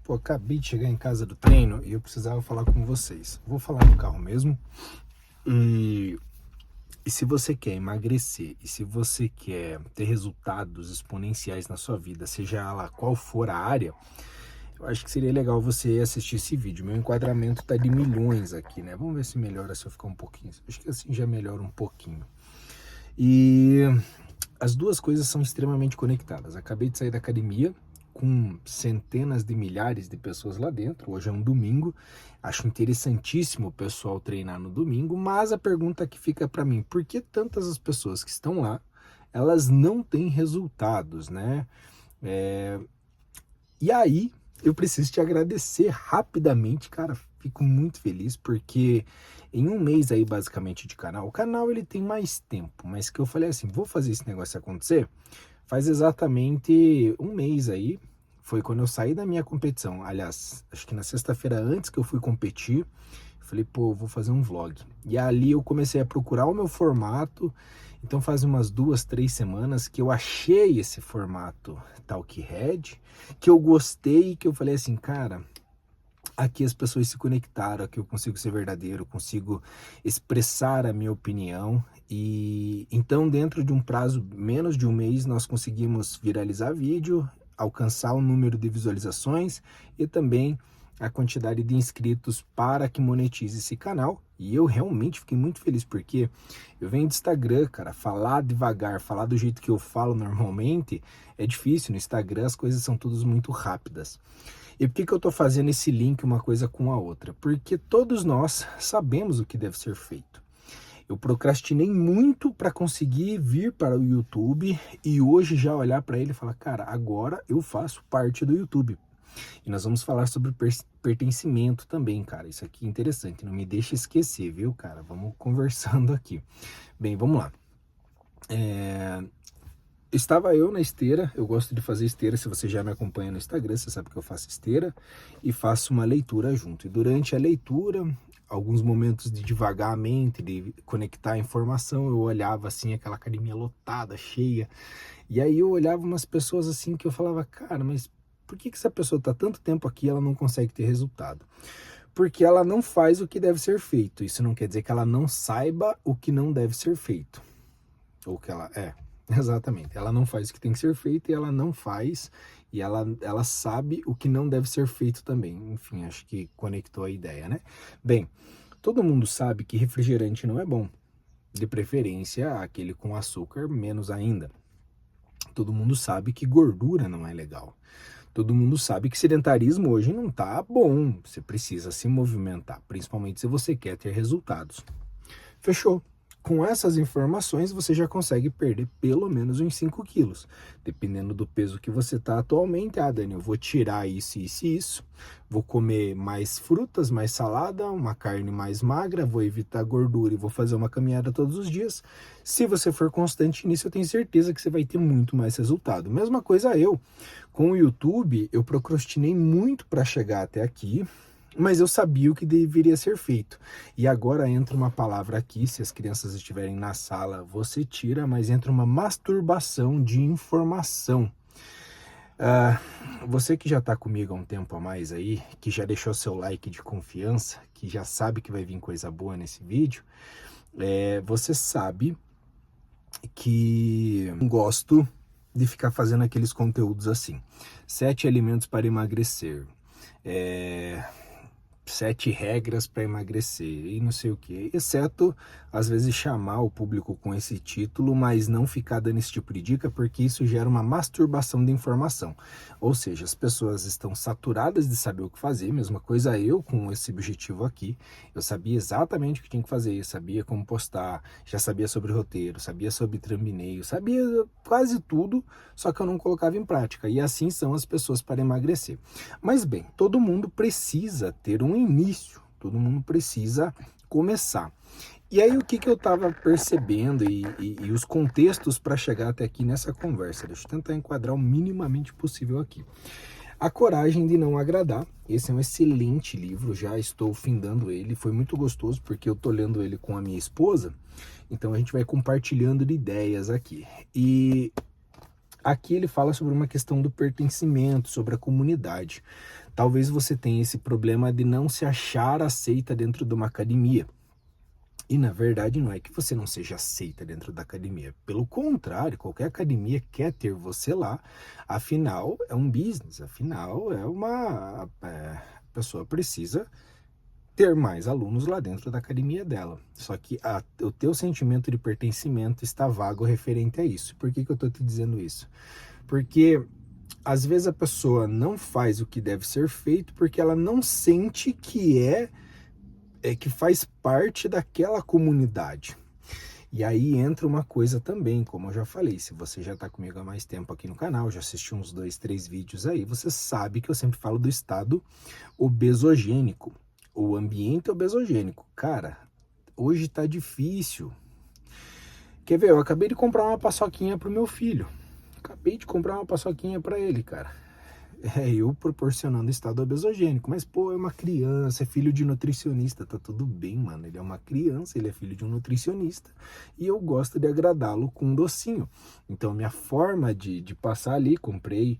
Pô, acabei de chegar em casa do treino e eu precisava falar com vocês. Vou falar no carro mesmo. E, e se você quer emagrecer, e se você quer ter resultados exponenciais na sua vida, seja ela qual for a área, eu acho que seria legal você assistir esse vídeo. Meu enquadramento tá de milhões aqui, né? Vamos ver se melhora se eu ficar um pouquinho. Acho que assim já melhora um pouquinho. E as duas coisas são extremamente conectadas. Acabei de sair da academia com centenas de milhares de pessoas lá dentro. Hoje é um domingo. Acho interessantíssimo o pessoal treinar no domingo, mas a pergunta que fica para mim, por que tantas as pessoas que estão lá, elas não têm resultados, né? E aí, eu preciso te agradecer rapidamente, cara. Fico muito feliz porque em um mês aí, basicamente, de canal, o canal ele tem mais tempo, mas que eu falei assim, vou fazer esse negócio acontecer, faz exatamente um mês aí, foi quando eu saí da minha competição. Aliás, acho que na sexta-feira antes que eu fui competir, eu falei, pô, vou fazer um vlog. E ali eu comecei a procurar o meu formato. Então faz umas 2, 3 semanas que eu achei esse formato Talkhead, que eu gostei, que eu falei assim, cara, aqui as pessoas se conectaram, aqui eu consigo ser verdadeiro, consigo expressar a minha opinião. E então dentro de um prazo menos de um mês nós conseguimos viralizar vídeo, alcançar o número de visualizações e também a quantidade de inscritos para que monetize esse canal. E eu realmente fiquei muito feliz porque eu venho do Instagram, cara, falar devagar, falar do jeito que eu falo normalmente é difícil. No Instagram as coisas são todas muito rápidas. E por que eu tô fazendo esse link uma coisa com a outra? Porque todos nós sabemos o que deve ser feito. Eu procrastinei muito para conseguir vir para o YouTube e hoje já olhar para ele e falar, cara, agora eu faço parte do YouTube. E nós vamos falar sobre pertencimento também, cara. Isso aqui é interessante, não me deixa esquecer, viu, cara? Vamos conversando aqui. Bem, vamos lá. Estava eu na esteira, eu gosto de fazer esteira, se você já me acompanha no Instagram, você sabe que eu faço esteira e faço uma leitura junto. E durante a leitura, alguns momentos de devagar a mente, de conectar a informação, eu olhava assim, aquela academia lotada, cheia, e aí eu olhava umas pessoas assim que eu falava, cara, mas por que essa pessoa está tanto tempo aqui e ela não consegue ter resultado? Porque ela não faz o que deve ser feito. Isso não quer dizer que ela não saiba o que não deve ser feito. Ou que ela exatamente. Ela não faz o que tem que ser feito e ela não faz. E ela sabe o que não deve ser feito também. Enfim, acho que conectou a ideia, né? Bem, todo mundo sabe que refrigerante não é bom. De preferência, aquele com açúcar, menos ainda. Todo mundo sabe que gordura não é legal. Todo mundo sabe que sedentarismo hoje não tá bom. Você precisa se movimentar, principalmente se você quer ter resultados. Fechou? Com essas informações, você já consegue perder pelo menos uns 5 quilos. Dependendo do peso que você está atualmente. Ah, Dani, eu vou tirar isso, isso e isso. Vou comer mais frutas, mais salada, uma carne mais magra, vou evitar gordura e vou fazer uma caminhada todos os dias. Se você for constante nisso, eu tenho certeza que você vai ter muito mais resultado. Mesma coisa eu. Com o YouTube, eu procrastinei muito para chegar até aqui, mas eu sabia o que deveria ser feito. E agora entra uma palavra aqui, se as crianças estiverem na sala, você tira, mas entra uma masturbação de informação. Você que já está comigo há um tempo a mais aí, que já deixou seu like de confiança, que já sabe que vai vir coisa boa nesse vídeo, você sabe que eu gosto de ficar fazendo aqueles conteúdos assim. 7 alimentos para emagrecer. 7 regras para emagrecer e não sei o que, exceto às vezes chamar o público com esse título, mas não ficar dando esse tipo de dica, porque isso gera uma masturbação de informação, ou seja, as pessoas estão saturadas de saber o que fazer. Mesma coisa eu com esse objetivo aqui, eu sabia exatamente o que tinha que fazer, sabia como postar, já sabia sobre roteiro, sabia sobre thumbnail, sabia quase tudo, só que eu não colocava em prática, e assim são as pessoas para emagrecer. Mas bem, todo mundo precisa ter um início, todo mundo precisa começar. E aí o que eu estava percebendo e os contextos para chegar até aqui nessa conversa, deixa eu tentar enquadrar o minimamente possível aqui. A Coragem de Não Agradar, esse é um excelente livro, já estou findando ele, foi muito gostoso porque eu tô lendo ele com a minha esposa, então a gente vai compartilhando de ideias aqui. E aqui ele fala sobre uma questão do pertencimento, sobre a comunidade. Talvez você tenha esse problema de não se achar aceita dentro de uma academia. E na verdade não é que você não seja aceita dentro da academia. Pelo contrário, qualquer academia quer ter você lá. Afinal, é um business. Afinal, a pessoa precisa ter mais alunos lá dentro da academia dela. Só que o teu sentimento de pertencimento está vago referente a isso. Por que eu estou te dizendo isso? Porque às vezes a pessoa não faz o que deve ser feito porque ela não sente que que faz parte daquela comunidade. E aí entra uma coisa também, como eu já falei, se você já está comigo há mais tempo aqui no canal, já assistiu uns 2, 3 vídeos aí, você sabe que eu sempre falo do estado obesogênico, o ambiente obesogênico. Cara, hoje tá difícil. Quer ver, eu acabei de comprar uma paçoquinha pro meu filho. Acabei de comprar uma paçoquinha para ele, cara. Eu proporcionando estado obesogênico, mas pô, é uma criança, é filho de nutricionista, tá tudo bem, mano, ele é uma criança, ele é filho de um nutricionista, e eu gosto de agradá-lo com um docinho. Então minha forma de passar ali, comprei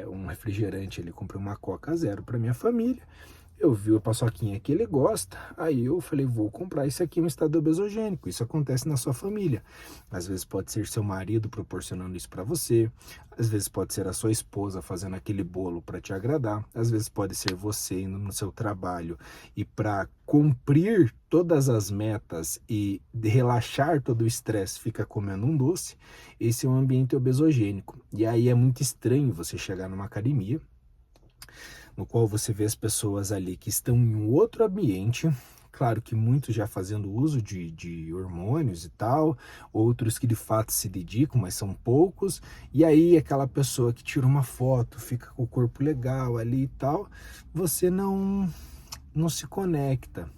um refrigerante, comprei uma Coca Zero para minha família. Eu vi a paçoquinha que ele gosta, aí eu falei, vou comprar isso aqui, um estado obesogênico. Isso acontece na sua família. Às vezes pode ser seu marido proporcionando isso para você, às vezes pode ser a sua esposa fazendo aquele bolo para te agradar, às vezes pode ser você indo no seu trabalho e para cumprir todas as metas e relaxar todo o estresse fica comendo um doce. Esse é um ambiente obesogênico. E aí é muito estranho você chegar numa academia no qual você vê as pessoas ali que estão em um outro ambiente, claro que muitos já fazendo uso de hormônios e tal, outros que de fato se dedicam, mas são poucos, e aí aquela pessoa que tira uma foto, fica com o corpo legal ali e tal, você não se conecta.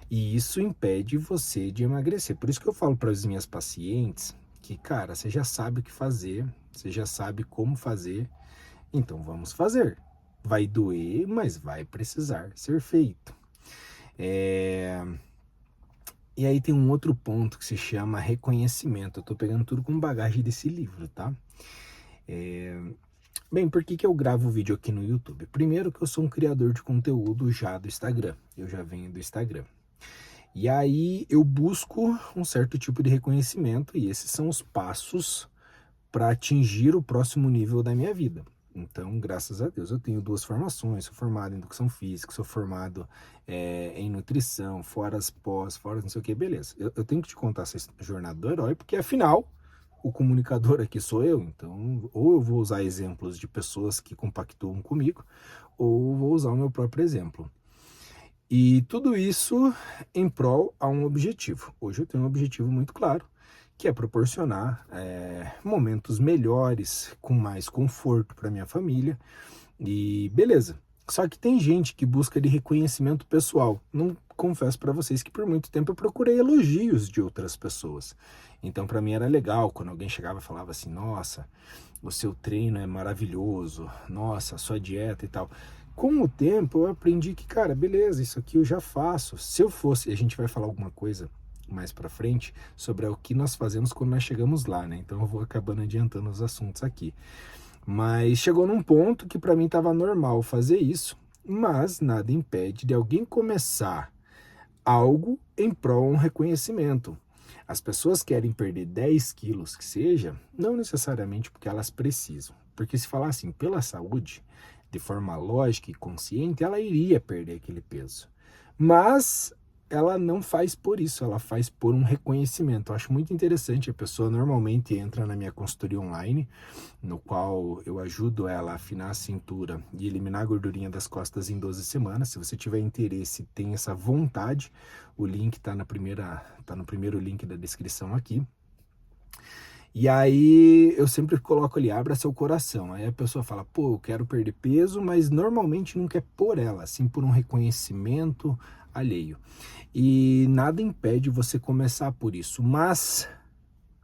E isso impede você de emagrecer. Por isso que eu falo para as minhas pacientes que, cara, você já sabe o que fazer, você já sabe como fazer, então vamos fazer. Vai doer, mas vai precisar ser feito. E aí tem um outro ponto que se chama reconhecimento. Eu tô pegando tudo com bagagem desse livro, tá? Bem, por que eu gravo vídeo aqui no YouTube? Primeiro que eu sou um criador de conteúdo já do Instagram. Eu já venho do Instagram. E aí eu busco um certo tipo de reconhecimento e esses são os passos para atingir o próximo nível da minha vida. Então, graças a Deus, eu tenho 2 formações, sou formado em Educação Física, sou formado em Nutrição, fora as pós, fora não sei o que, beleza. Eu tenho que te contar essa jornada do herói, porque afinal, o comunicador aqui sou eu, então ou eu vou usar exemplos de pessoas que compactuam comigo, ou vou usar o meu próprio exemplo. E tudo isso em prol a um objetivo. Hoje eu tenho um objetivo muito claro, que é proporcionar momentos melhores, com mais conforto para minha família, e beleza. Só que tem gente que busca de reconhecimento pessoal. Não confesso para vocês que por muito tempo eu procurei elogios de outras pessoas. Então para mim era legal quando alguém chegava e falava assim, nossa, o seu treino é maravilhoso, nossa, a sua dieta e tal. Com o tempo eu aprendi que, cara, beleza, isso aqui eu já faço. Se eu fosse, a gente vai falar alguma coisa mais para frente sobre o que nós fazemos quando nós chegamos lá, né? Então eu vou acabando adiantando os assuntos aqui. Mas chegou num ponto que para mim estava normal fazer isso, mas nada impede de alguém começar algo em prol de um reconhecimento. As pessoas querem perder 10 quilos que seja, não necessariamente porque elas precisam. Porque se falar assim, pela saúde, de forma lógica e consciente, ela iria perder aquele peso. Mas ela não faz por isso, ela faz por um reconhecimento. Eu acho muito interessante, a pessoa normalmente entra na minha consultoria online, no qual eu ajudo ela a afinar a cintura e eliminar a gordurinha das costas em 12 semanas. Se você tiver interesse, tem essa vontade, o link tá no primeiro link da descrição aqui. E aí eu sempre coloco ali, abra seu coração. Aí a pessoa fala, pô, eu quero perder peso, mas normalmente não quer por ela, assim por um reconhecimento alheio. E nada impede você começar por isso, mas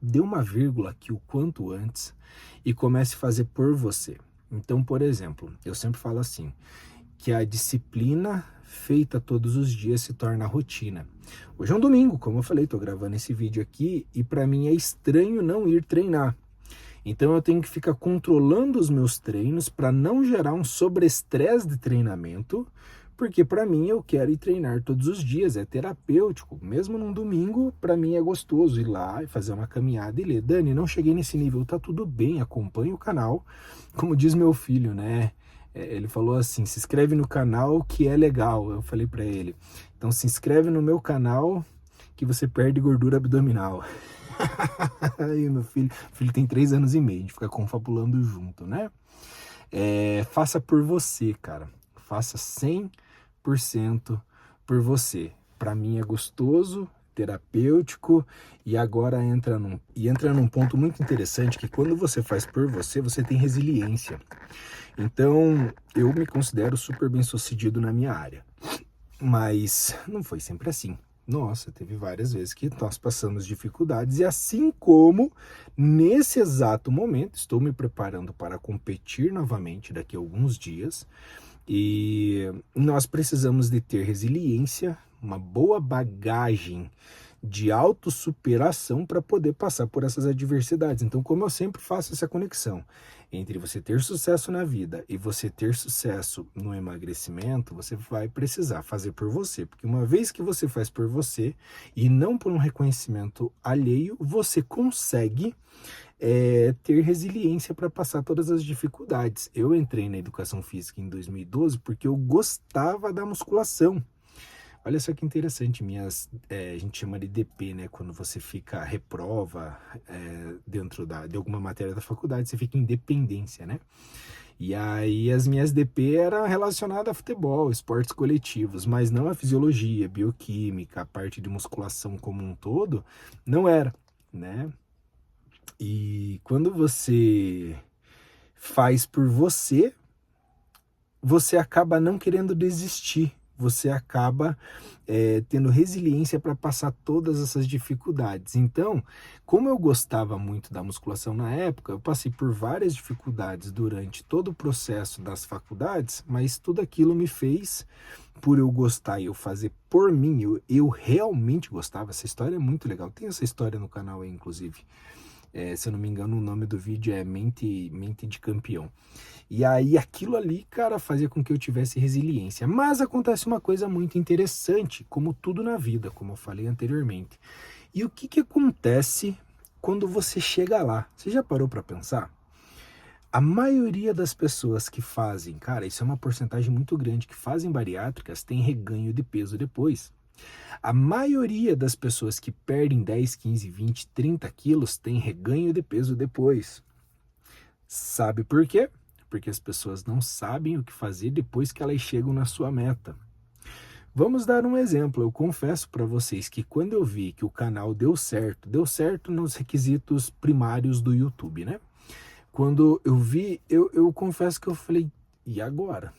dê uma vírgula aqui o quanto antes e comece a fazer por você. Então, por exemplo, eu sempre falo assim, que a disciplina feita todos os dias se torna rotina. Hoje é um domingo, como eu falei, tô gravando esse vídeo aqui e para mim é estranho não ir treinar. Então eu tenho que ficar controlando os meus treinos para não gerar um sobreestresse de treinamento, porque para mim eu quero ir treinar todos os dias, é terapêutico. Mesmo num domingo, para mim é gostoso ir lá e fazer uma caminhada e ler. Dani, não cheguei nesse nível, tá tudo bem, acompanhe o canal. Como diz meu filho, né? Ele falou assim, se inscreve no canal que é legal. Eu falei para ele, então se inscreve no meu canal que você perde gordura abdominal. Aí meu filho tem 3 anos e meio, a gente fica confabulando junto, né? Faça por você, cara. Faça 100% por você. Para mim é gostoso, terapêutico, e agora entra num ponto muito interessante, que quando você faz por você, você tem resiliência. Então, eu me considero super bem-sucedido na minha área, mas não foi sempre assim. Nossa, teve várias vezes que nós passamos dificuldades, e assim como nesse exato momento estou me preparando para competir novamente daqui a alguns dias, e nós precisamos de ter resiliência, uma boa bagagem de autossuperação para poder passar por essas adversidades. Então, como eu sempre faço essa conexão entre você ter sucesso na vida e você ter sucesso no emagrecimento, você vai precisar fazer por você, porque uma vez que você faz por você e não por um reconhecimento alheio, você consegue ter resiliência para passar todas as dificuldades. Eu entrei na educação física em 2012 porque eu gostava da musculação. Olha só que interessante, a gente chama de DP, né? Quando você reprova dentro de alguma matéria da faculdade, você fica em dependência, né? E aí as minhas DP eram relacionadas a futebol, esportes coletivos, mas não a fisiologia, bioquímica, a parte de musculação como um todo, não era, né? E quando você faz por você, você acaba não querendo desistir. Você acaba tendo resiliência para passar todas essas dificuldades. Então, como eu gostava muito da musculação na época, eu passei por várias dificuldades durante todo o processo das faculdades, mas tudo aquilo me fez, por eu gostar e eu fazer por mim, eu realmente gostava. Essa história é muito legal. Tem essa história no canal aí, inclusive. Se eu não me engano, o nome do vídeo é Mente de Campeão. E aí aquilo ali, cara, fazia com que eu tivesse resiliência. Mas acontece uma coisa muito interessante, como tudo na vida, como eu falei anteriormente. E o que acontece quando você chega lá? Você já parou para pensar? A maioria das pessoas que fazem, cara, isso é uma porcentagem muito grande, que fazem bariátricas, tem reganho de peso depois. A maioria das pessoas que perdem 10, 15, 20, 30 quilos tem reganho de peso depois. Sabe por quê? Porque as pessoas não sabem o que fazer depois que elas chegam na sua meta. Vamos dar um exemplo. Eu confesso para vocês que quando eu vi que o canal deu certo nos requisitos primários do YouTube, né? Quando eu vi, eu confesso que eu falei, e agora?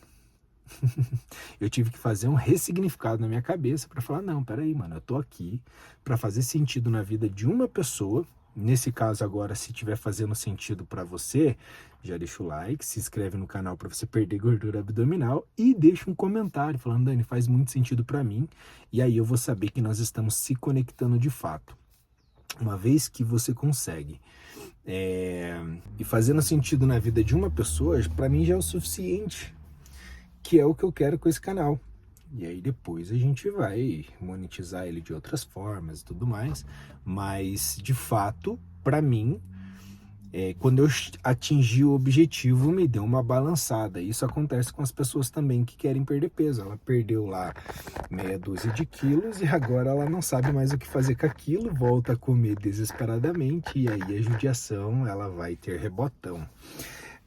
Eu tive que fazer um ressignificado na minha cabeça para falar, não, peraí, mano, eu tô aqui para fazer sentido na vida de uma pessoa. Nesse caso agora, se estiver fazendo sentido para você, já deixa o like, se inscreve no canal para você perder gordura abdominal e deixa um comentário falando, Dani, faz muito sentido para mim, e aí eu vou saber que nós estamos se conectando de fato. Uma vez que você consegue e fazendo sentido na vida de uma pessoa, para mim já é o suficiente, que é o que eu quero com esse canal. E aí depois a gente vai monetizar ele de outras formas e tudo mais. Mas, de fato, para mim, quando eu atingi o objetivo, me deu uma balançada. Isso acontece com as pessoas também que querem perder peso. Ela perdeu lá meia dúzia de quilos e agora ela não sabe mais o que fazer com aquilo, volta a comer desesperadamente e aí a judiação ela vai ter rebotão.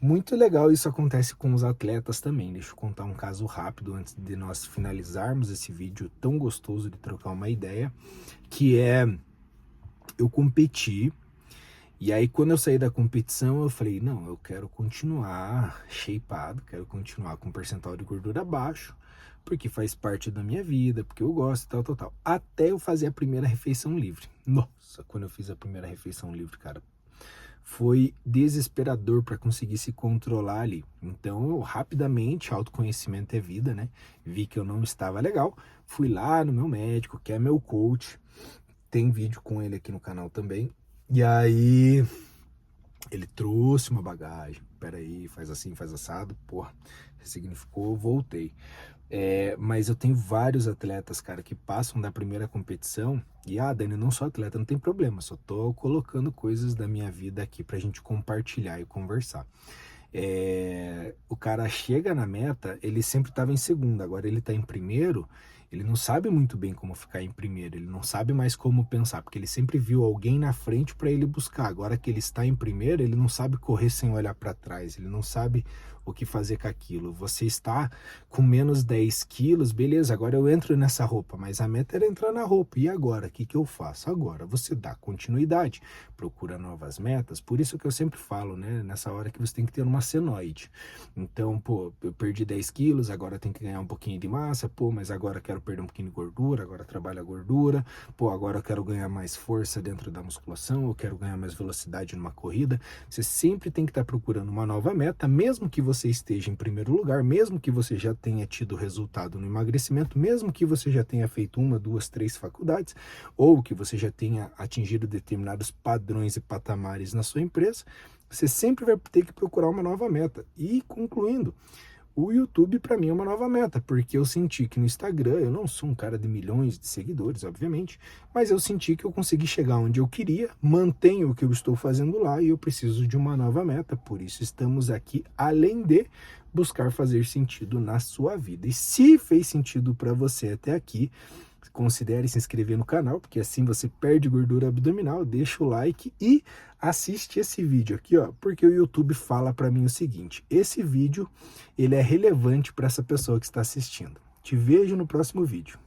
Muito legal, isso acontece com os atletas também. Deixa eu contar um caso rápido antes de nós finalizarmos esse vídeo tão gostoso de trocar uma ideia, que eu competi, e aí quando eu saí da competição eu falei, não, eu quero continuar shapeado, quero continuar com um percentual de gordura baixo, porque faz parte da minha vida, porque eu gosto, tal. Até eu fazer a primeira refeição livre. Nossa, quando eu fiz a primeira refeição livre, cara, foi desesperador para conseguir se controlar ali. Então eu rapidamente, autoconhecimento é vida, né? Vi que eu não estava legal, fui lá no meu médico, que é meu coach, tem vídeo com ele aqui no canal também. E aí Ele trouxe uma bagagem, peraí, faz assim, faz assado, porra, ressignificou, voltei. Mas eu tenho vários atletas, cara, que passam da primeira competição e, Dani, eu não sou atleta, não tem problema, só tô colocando coisas da minha vida aqui pra gente compartilhar e conversar. O cara chega na meta, ele sempre estava em segundo, agora ele está em primeiro, ele não sabe muito bem como ficar em primeiro, ele não sabe mais como pensar, porque ele sempre viu alguém na frente para ele buscar. Agora que ele está em primeiro, ele não sabe correr sem olhar para trás, ele não sabe o que fazer com aquilo. Você está com menos 10 quilos, beleza, agora eu entro nessa roupa, mas a meta era entrar na roupa. E agora? O que eu faço? Agora você dá continuidade, procura novas metas. Por isso que eu sempre falo, né, nessa hora que você tem que ter uma senoide. Então, pô, eu perdi 10 quilos, agora tem que ganhar um pouquinho de massa, pô, mas agora quero perder um pouquinho de gordura, agora trabalho a gordura, pô, agora eu quero ganhar mais força dentro da musculação, eu quero ganhar mais velocidade numa corrida. Você sempre tem que estar procurando uma nova meta, mesmo que você esteja em primeiro lugar, mesmo que você já tenha tido resultado no emagrecimento, mesmo que você já tenha feito 1, 2, 3 faculdades, ou que você já tenha atingido determinados padrões e patamares na sua empresa, você sempre vai ter que procurar uma nova meta. E concluindo, o YouTube para mim é uma nova meta, porque eu senti que no Instagram, eu não sou um cara de milhões de seguidores, obviamente, mas eu senti que eu consegui chegar onde eu queria, mantenho o que eu estou fazendo lá e eu preciso de uma nova meta, por isso estamos aqui, além de buscar fazer sentido na sua vida. E se fez sentido para você até aqui, considere se inscrever no canal, porque assim você perde gordura abdominal, deixa o like e assiste esse vídeo aqui, ó, porque o YouTube fala para mim o seguinte: esse vídeo ele é relevante para essa pessoa que está assistindo. Te vejo no próximo vídeo.